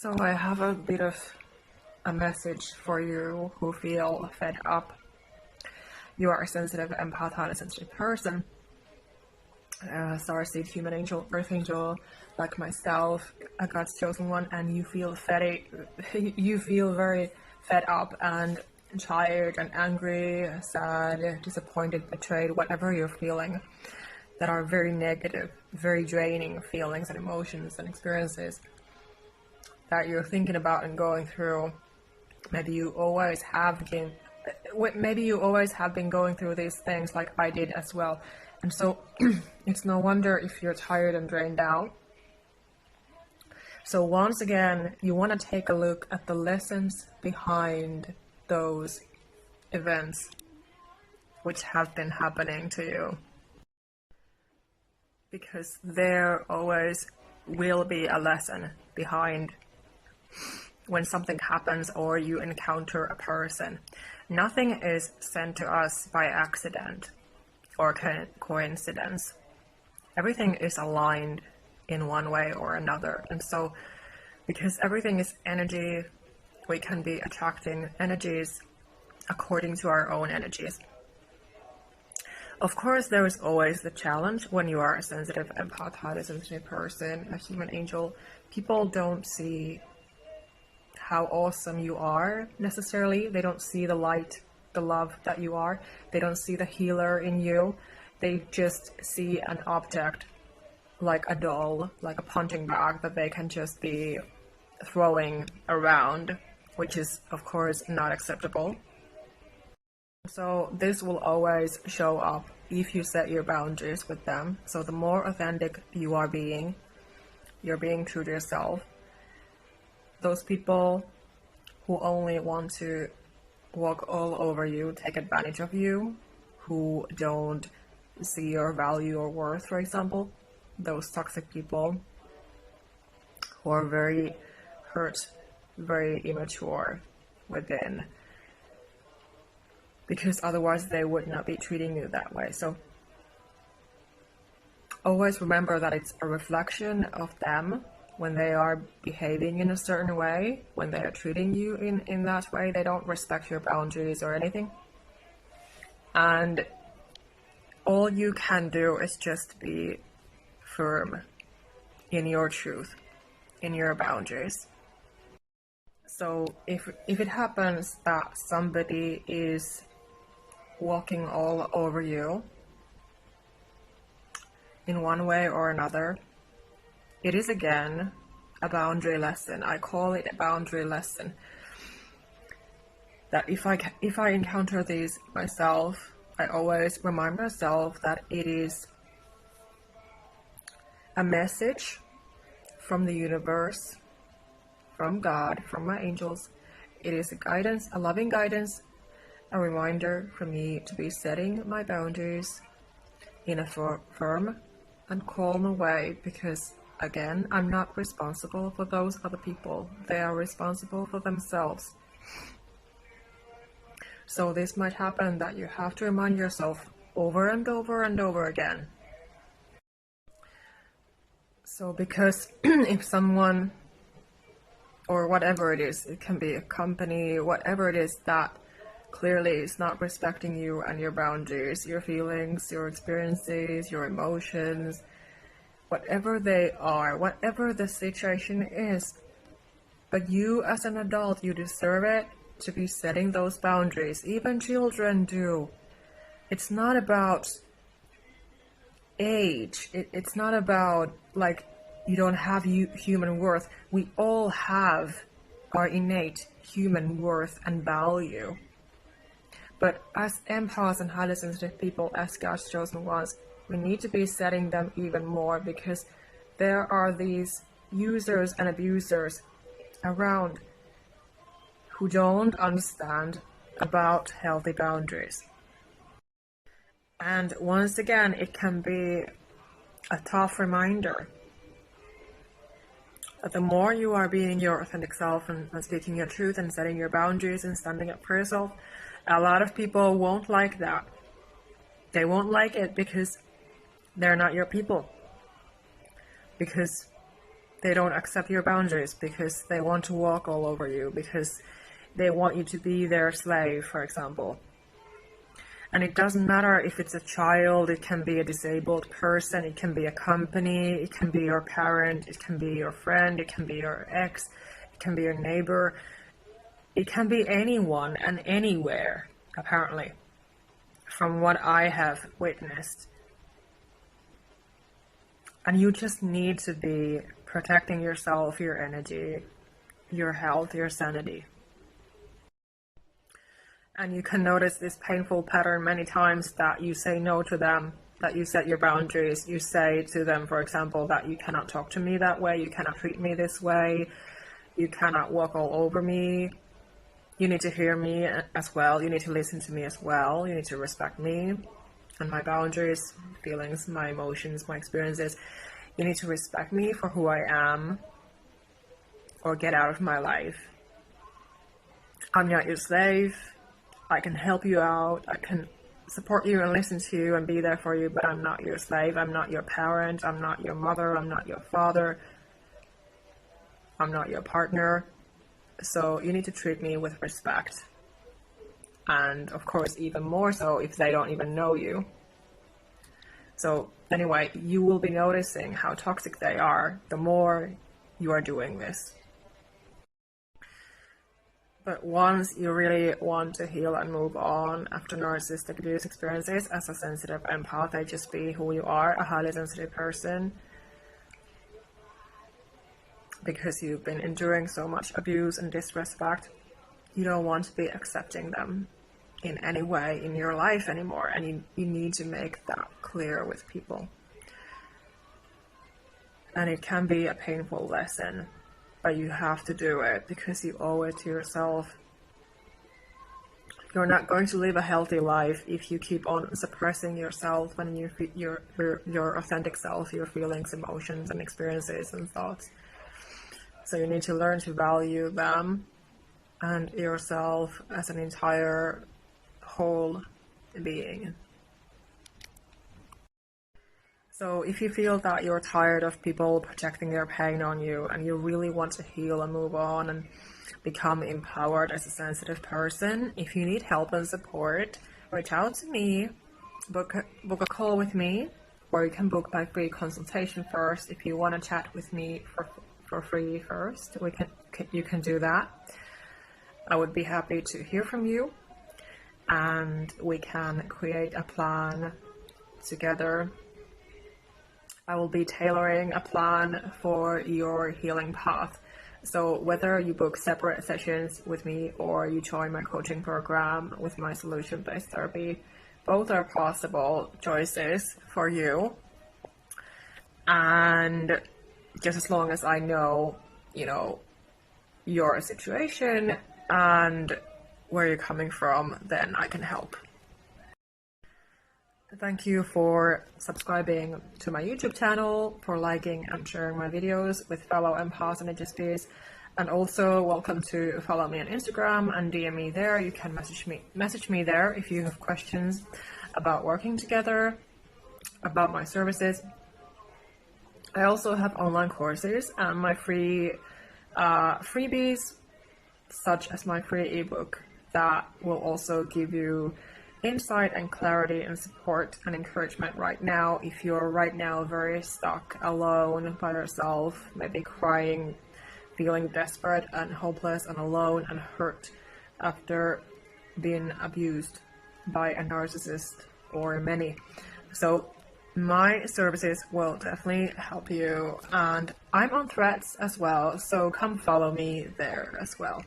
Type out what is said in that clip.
So I have a bit of a message for you who feel fed up. You are a sensitive, empath, highly sensitive person. Starseed, human angel, earth angel, like myself, a God's chosen one, and you feel very fed up and tired and angry, sad, disappointed, betrayed, whatever you're feeling, that are very negative, very draining feelings and emotions and experiences that you're thinking about and going through. Maybe you always have been going through these things, like I did as well. And so it's no wonder if you're tired and drained out. So once again, you want to take a look at the lessons behind those events which have been happening to you. Because there always will be a lesson behind when something happens or you encounter a person. Nothing is sent to us by accident or coincidence. Everything is aligned in one way or another. And so, because everything is energy, we can be attracting energies according to our own energies. Of course, there is always the challenge when you are a sensitive, empath, highly sensitive person, a human angel. People don't see how awesome you are necessarily. They don't see the light, the love that you are. They don't see the healer in you. They just see an object, like a doll, like a punching bag that they can just be throwing around, which is of course not acceptable. So this will always show up if you set your boundaries with them. So the more authentic you are being, you're being true to yourself. Those people who only want to walk all over you, take advantage of you, who don't see your value or worth, for example, those toxic people who are very hurt, very immature within, because otherwise they would not be treating you that way. So always remember that it's a reflection of them. When they are behaving in a certain way, when they are treating you in that way, they don't respect your boundaries or anything. And all you can do is just be firm in your truth, in your boundaries. So if it happens that somebody is walking all over you in one way or another, it is again a boundary lesson. I call it a boundary lesson. That if I encounter these myself, I always remind myself that it is a message from the universe, from God, from my angels. It is a guidance, a loving guidance, a reminder for me to be setting my boundaries in a firm and calm way, because again, I'm not responsible for those other people. They are responsible for themselves. So this might happen that you have to remind yourself over and over and over again. So because if someone, or whatever it is, it can be a company, whatever it is that clearly is not respecting you and your boundaries, your feelings, your experiences, your emotions, whatever they are, whatever the situation is, but you as an adult, you deserve it to be setting those boundaries. Even children do. It's not about age. It's not about like you don't have human worth. We all have our innate human worth and value. But as empaths and highly sensitive people, as God's chosen ones, we need to be setting them even more, because there are these users and abusers around who don't understand about healthy boundaries. And once again, it can be a tough reminder that the more you are being your authentic self and speaking your truth and setting your boundaries and standing up for yourself, a lot of people won't like that. They won't like it because they're not your people. Because They don't accept your boundaries because they want to walk all over you, because they want you to be their slave, for example. And it doesn't matter if it's a child, it can be a disabled person, it can be a company, it can be your parent, it can be your friend, it can be your ex, it can be your neighbor. It can be anyone and anywhere, apparently, from what I have witnessed. And you just need to be protecting yourself, your energy, your health, your sanity. And you can notice this painful pattern many times, that you say no to them, that you set your boundaries. You say to them, for example, that you cannot talk to me that way, you cannot treat me this way, you cannot walk all over me. You need to hear me as well, you need to listen to me as well, you need to respect me and my boundaries, feelings, my emotions, my experiences. You need to respect me for who I am, or get out of my life. I'm not your slave. I can help you out, I can support you and listen to you and be there for you, but I'm not your slave, I'm not your parent, I'm not your mother, I'm not your father, I'm not your partner. So you need to treat me with respect. And of course, even more so if they don't even know you. So anyway, you will be noticing how toxic they are the more you are doing this. But once you really want to heal and move on after narcissistic abuse experiences, as a sensitive empath, HSP, who you are, a highly sensitive person, because you've been enduring so much abuse and disrespect, you don't want to be accepting them in any way in your life anymore, and you need to make that clear with people. And it can be a painful lesson, but you have to do it because you owe it to yourself. You're not going to live a healthy life if you keep on suppressing yourself and your authentic self, your feelings, emotions, and experiences and thoughts. So you need to learn to value them and yourself as an entire whole being. So if you feel that you're tired of people projecting their pain on you and you really want to heal and move on and become empowered as a sensitive person, if you need help and support, reach out to me, book a call with me, or you can book my free consultation first. If you want to chat with me for free first, you can do that. I would be happy to hear from you, and we can create a plan together. I will be tailoring a plan for your healing path. So whether you book separate sessions with me or you join my coaching program with my solution-based therapy, both are possible choices for you. And just as long as I know, your situation and where you're coming from, then I can help. Thank you for subscribing to my YouTube channel, for liking and sharing my videos with fellow empaths and HSPs, and also welcome to follow me on Instagram and DM me there. You can message me there if you have questions about working together, about my services. I also have online courses and my free freebies, such as my free ebook that will also give you insight and clarity and support and encouragement right now if you're right now very stuck, alone by yourself, maybe crying, feeling desperate and hopeless and alone and hurt after being abused by a narcissist or many. So my services will definitely help you, and I'm on Threads as well, so come follow me there as well.